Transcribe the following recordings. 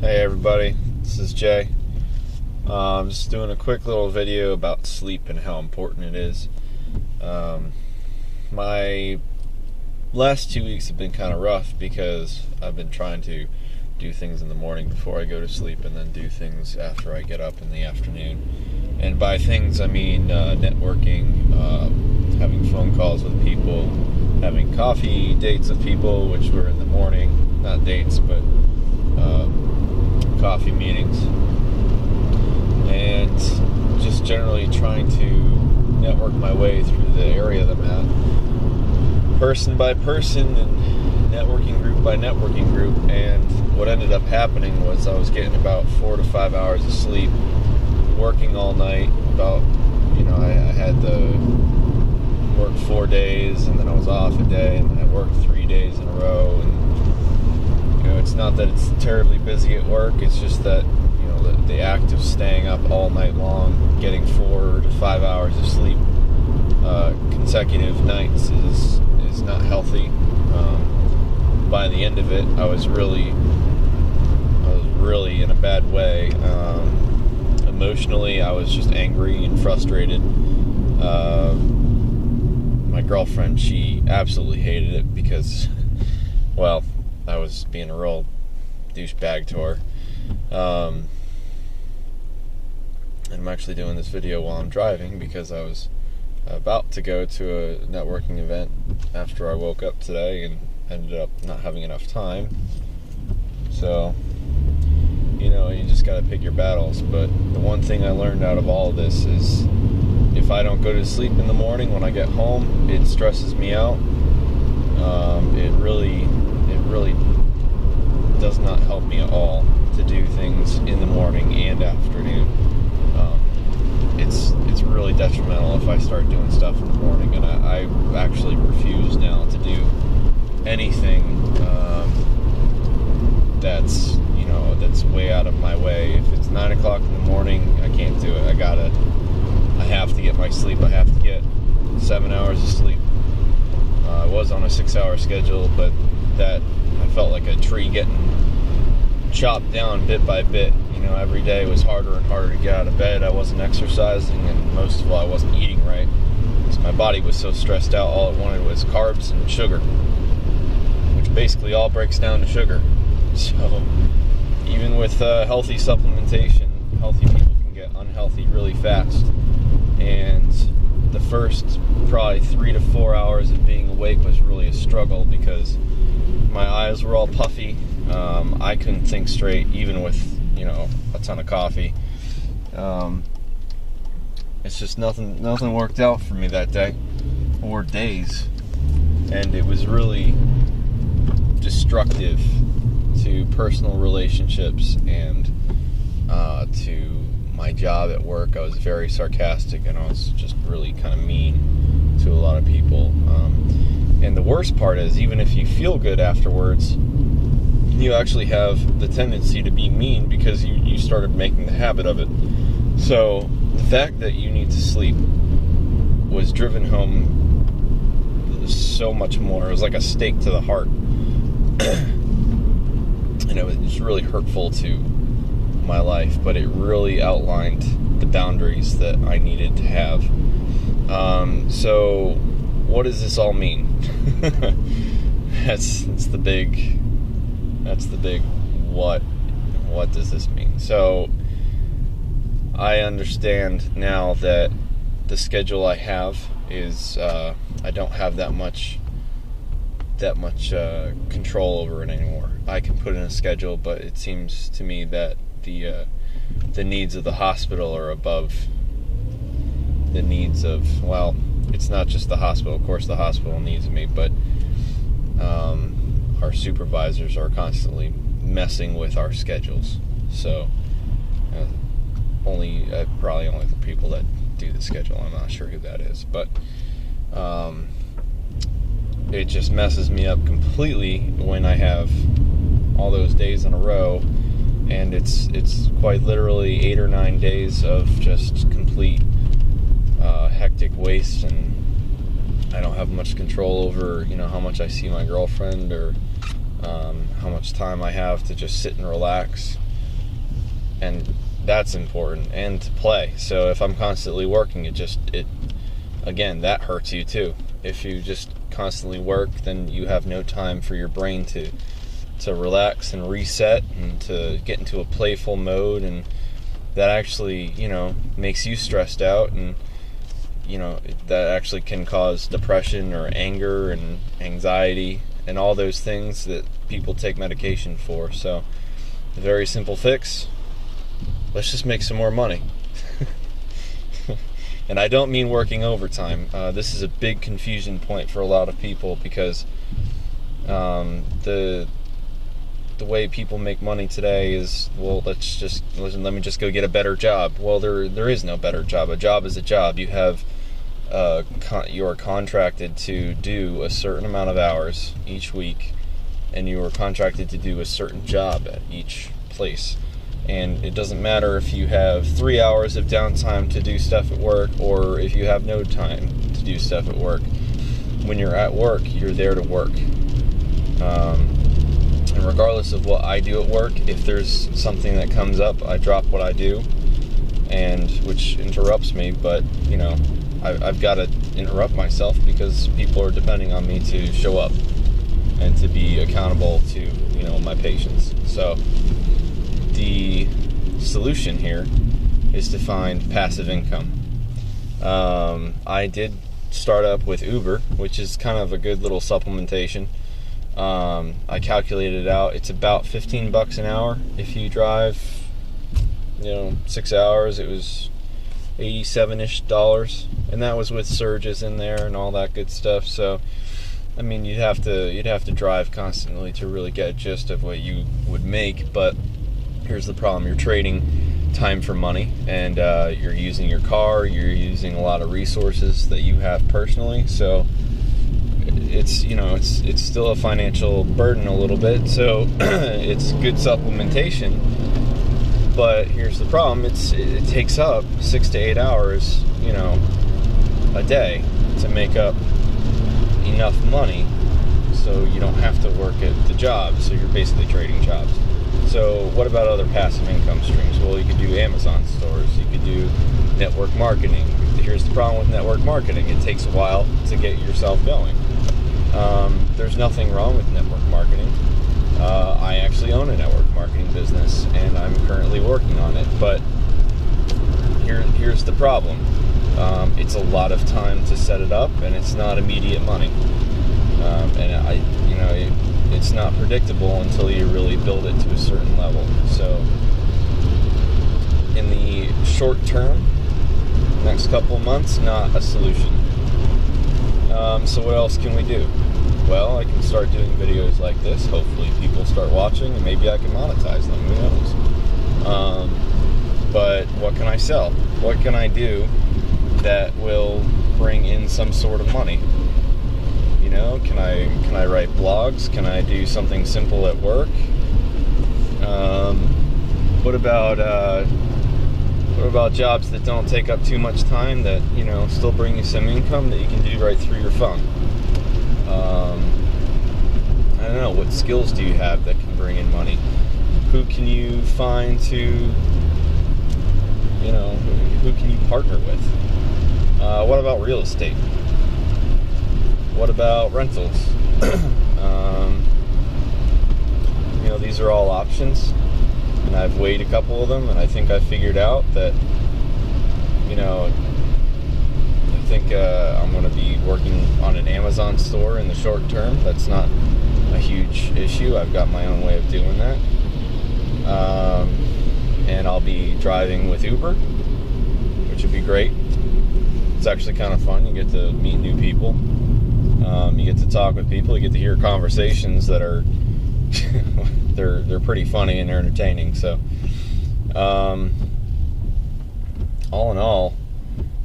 Hey everybody, this is Jay. I'm just doing a quick little video about sleep and how important it is. My last 2 weeks have been kind of rough because I've been trying to do things in the morning before I go to sleep and then do things after I get up in the afternoon. And by things I mean networking, having phone calls with people, having coffee dates with people, which were in the morning, not dates, but coffee meetings, and just generally trying to network my way through the area that I'm at, person by person and networking group by networking group. And what ended up happening was I was getting about 4 to 5 hours of sleep, working all night. I had to work 4 days and then I was off a day, and then I worked 3 days in a row. And it's not that it's terribly busy at work, it's just that the act of staying up all night long, getting 4 to 5 hours of sleep consecutive nights is not healthy. By the end of it, I was really in a bad way. Emotionally, I was just angry and frustrated. My girlfriend, she absolutely hated it because, well, I was being a real douchebag to her. And I'm actually doing this video while I'm driving because I was about to go to a networking event after I woke up today and ended up not having enough time. So, you just gotta pick your battles. But the one thing I learned out of all of this is if I don't go to sleep in the morning, when I get home, it stresses me out. It really does not help me at all to do things in the morning and afternoon. It's really detrimental if I start doing stuff in the morning, and I actually refuse now to do anything that's way out of my way. If it's 9 o'clock in the morning, I can't do it. I have to get my sleep. I have to get 7 hours of sleep. I was on a 6-hour schedule, but that I felt like a tree getting chopped down bit by bit. Every day was harder and harder to get out of bed. I wasn't exercising, and most of all, I wasn't eating right because my body was so stressed out. All it wanted was carbs and sugar, which basically all breaks down to sugar. So even with healthy supplementation, healthy people can get unhealthy really fast. And the first probably 3 to 4 hours of being awake was really a struggle because my eyes were all puffy. I couldn't think straight, even with a ton of coffee. It's just nothing worked out for me that day or days, and it was really destructive to personal relationships and to my job at work. I was very sarcastic, and I was just really kind of mean to a lot of people. And the worst part is, even if you feel good afterwards, you actually have the tendency to be mean because you started making the habit of it. So the fact that you need to sleep was driven home so much more. It was like a stake to the heart. And it was just really hurtful to my life, but it really outlined the boundaries that I needed to have. So what does this all mean? That's the big what does this mean? So I understand now that the schedule I have is I don't have that much control over it anymore. I can put in a schedule, but it seems to me that the needs of the hospital are above the needs of, well, it's not just the hospital. Of course the hospital needs me, but our supervisors are constantly messing with our schedules. So probably only the people that do the schedule. I'm not sure who that is, but it just messes me up completely when I have all those days in a row, and it's quite literally 8 or 9 days of just complete hectic waste, and I don't have much control over how much I see my girlfriend or how much time I have to just sit and relax. and that's important, and to play. So if I'm constantly working, again, that hurts you too. If you just constantly work, then you have no time for your brain to relax and reset and to get into a playful mode, and that actually, makes you stressed out, and that actually can cause depression or anger and anxiety and all those things that people take medication for. So the very simple fix: let's just make some more money. And I don't mean working overtime. This is a big confusion point for a lot of people, because the way people make money today is, well, let me just go get a better job. Well, there is no better job. A job is a job. You have you are contracted to do a certain amount of hours each week, and you are contracted to do a certain job at each place. And it doesn't matter if you have 3 hours of downtime to do stuff at work, or if you have no time to do stuff at work. When you're at work, you're there to work. And regardless of what I do at work, if there's something that comes up, I drop what I do, and which interrupts me. But I've got to interrupt myself, because people are depending on me to show up and to be accountable to my patients. So the solution here is to find passive income. I did start up with Uber, which is kind of a good little supplementation. I calculated it out. It's about $15 an hour. If you drive 6 hours, it was $87-ish, and that was with surges in there and all that good stuff. So I mean, you'd have to drive constantly to really get a gist of what you would make. But here's the problem: you're trading time for money, and you're using your car, you're using a lot of resources that you have personally. So it's still a financial burden a little bit. So it's good supplementation. But here's the problem: it takes up 6 to 8 hours, a day to make up enough money so you don't have to work at the job. So you're basically trading jobs. So what about other passive income streams? Well, you could do Amazon stores, you could do network marketing. Here's the problem with network marketing: it takes a while to get yourself going. There's nothing wrong with network marketing. I actually own a network marketing business, and I'm currently working on it. But here's the problem: it's a lot of time to set it up, and it's not immediate money. It's not predictable until you really build it to a certain level. So in the short term, next couple of months, not a solution. So what else can we do? Well, I can start doing videos like this. Hopefully people start watching, and maybe I can monetize them. Who knows? But what can I sell? What can I do that will bring in some sort of money? Can I write blogs? Can I do something simple at work? What about jobs that don't take up too much time, that still bring you some income that you can do right through your phone? I don't know. What skills do you have that can bring in money? Who can you find to who can you partner with? What about real estate? What about rentals? These are all options, and I've weighed a couple of them, and I think I figured out that I think I'm going to be working on an Amazon store in the short term. That's not a huge issue. I've got my own way of doing that. And I'll be driving with Uber, which would be great. It's actually kind of fun. You get to meet new people. You get to talk with people. You get to hear conversations that are they're pretty funny and entertaining. So all in all,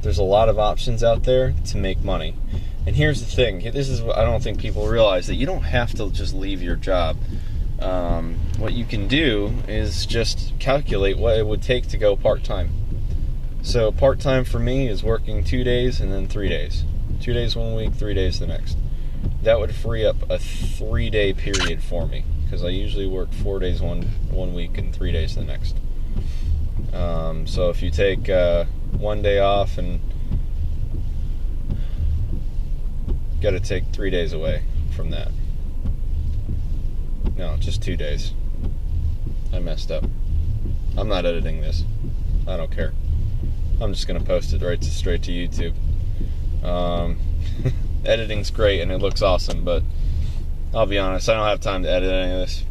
there's a lot of options out there to make money. And here's the thing: this is what I don't think people realize, that you don't have to just leave your job. What you can do is just calculate what it would take to go part-time. So part-time for me is working 2 days and then 3 days. 2 days one week, 3 days the next. That would free up a 3-day period for me, because I usually work 4 days one week and 3 days the next. So if you take one day off and got to take 3 days away from that. No, just 2 days. I messed up. I'm not editing this. I don't care. I'm just going to post it straight to YouTube. Editing's great and it looks awesome, but I'll be honest, I don't have time to edit any of this.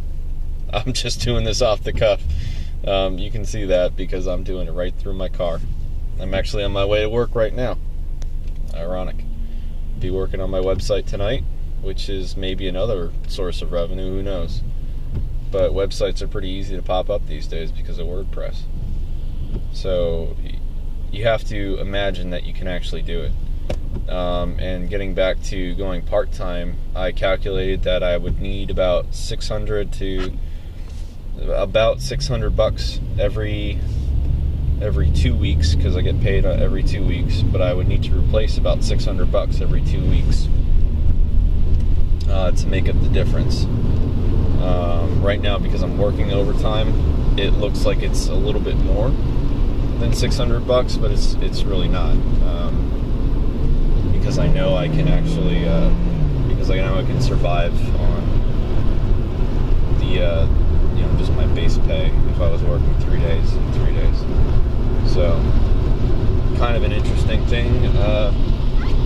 I'm just doing this off the cuff. You can see that because I'm doing it right through my car. I'm actually on my way to work right now. Ironic. Be working on my website tonight, which is maybe another source of revenue, who knows. But websites are pretty easy to pop up these days because of WordPress. So you have to imagine that you can actually do it. And getting back to going part-time, I calculated that I would need about $600 bucks every 2 weeks, because I get paid every 2 weeks, but I would need to replace about $600 bucks every 2 weeks to make up the difference. Right now, because I'm working overtime, it looks like it's a little bit more than $600 bucks, but it's really not. Because I know I can actually, because I know I can survive on the, just my base pay if I was working 3 days and 3 days. So, kind of an interesting thing.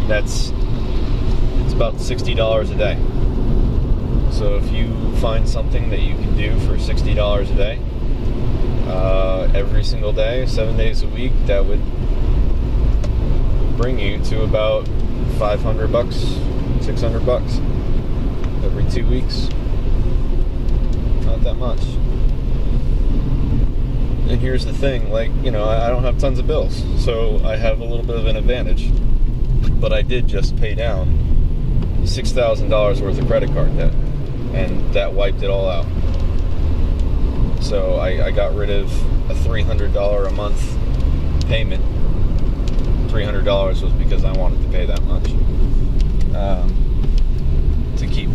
It's about $60 a day. So if you find something that you can do for $60 a day, every single day, 7 days a week, that would bring you to about $500 bucks, $600 bucks every 2 weeks. Not that much. And here's the thing, I don't have tons of bills, so I have a little bit of an advantage. But I did just pay down $6,000 worth of credit card debt, and that wiped it all out. So I got rid of a $300 a month payment. $300 was because I wanted to pay that much to keep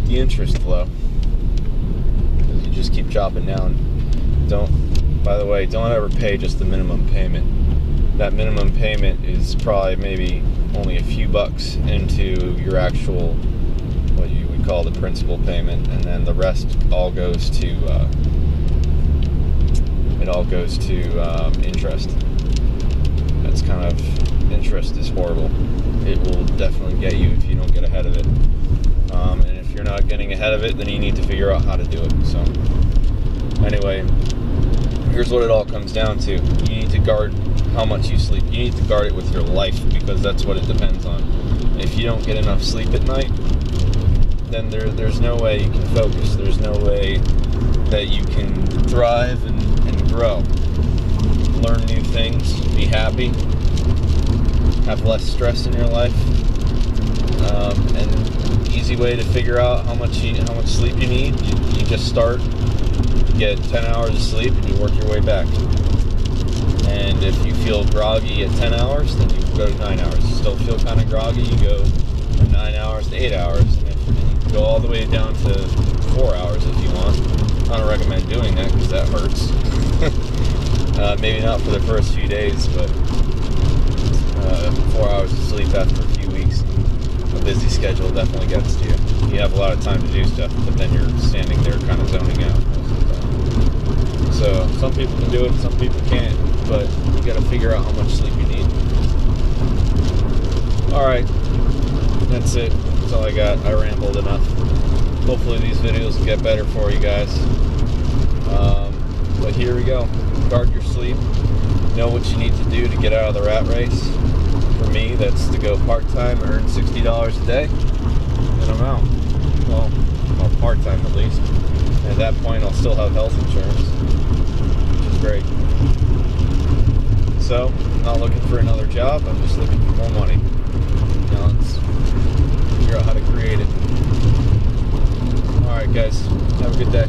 the interest low. Because you just keep chopping down. By the way, don't ever pay just the minimum payment. That minimum payment is probably maybe only a few bucks into your actual, what you would call the principal payment, and then the rest all goes to interest. That's kind of, interest is horrible. It will definitely get you if you don't get ahead of it. And if you're not getting ahead of it, then you need to figure out how to do it. So anyway, here's what it all comes down to. You need to guard how much you sleep. You need to guard it with your life, because that's what it depends on. If you don't get enough sleep at night, then there's no way you can focus. There's no way that you can thrive and grow. Learn new things, be happy, have less stress in your life. And easy way to figure out how much sleep you need, you just start, you get 10 hours of sleep and you work your way back. And if you feel groggy at 10 hours, then you go to 9 hours. You still feel kind of groggy, you go from 9 hours to 8 hours. And you can go all the way down to 4 hours if you want. I don't recommend doing that because that hurts. Maybe not for the first few days, but 4 hours of sleep after a few weeks, a busy schedule definitely gets to you. You have a lot of time to do stuff, but then you're standing there kind of zoning out most of the time. So some people can do it, some people can't, but you got to figure out how much sleep you need. Alright, that's it. That's all I got. I rambled enough. Hopefully these videos will get better for you guys. But here we go. Guard your sleep. Know what you need to do to get out of the rat race. For me, that's to go part-time, earn $60 a day, and I'm out. Well, or part-time at least. And at that point, I'll still have health insurance, which is great. So, I'm not looking for another job. I'm just looking for more money. Now let's figure out how to create it. Alright guys, have a good day.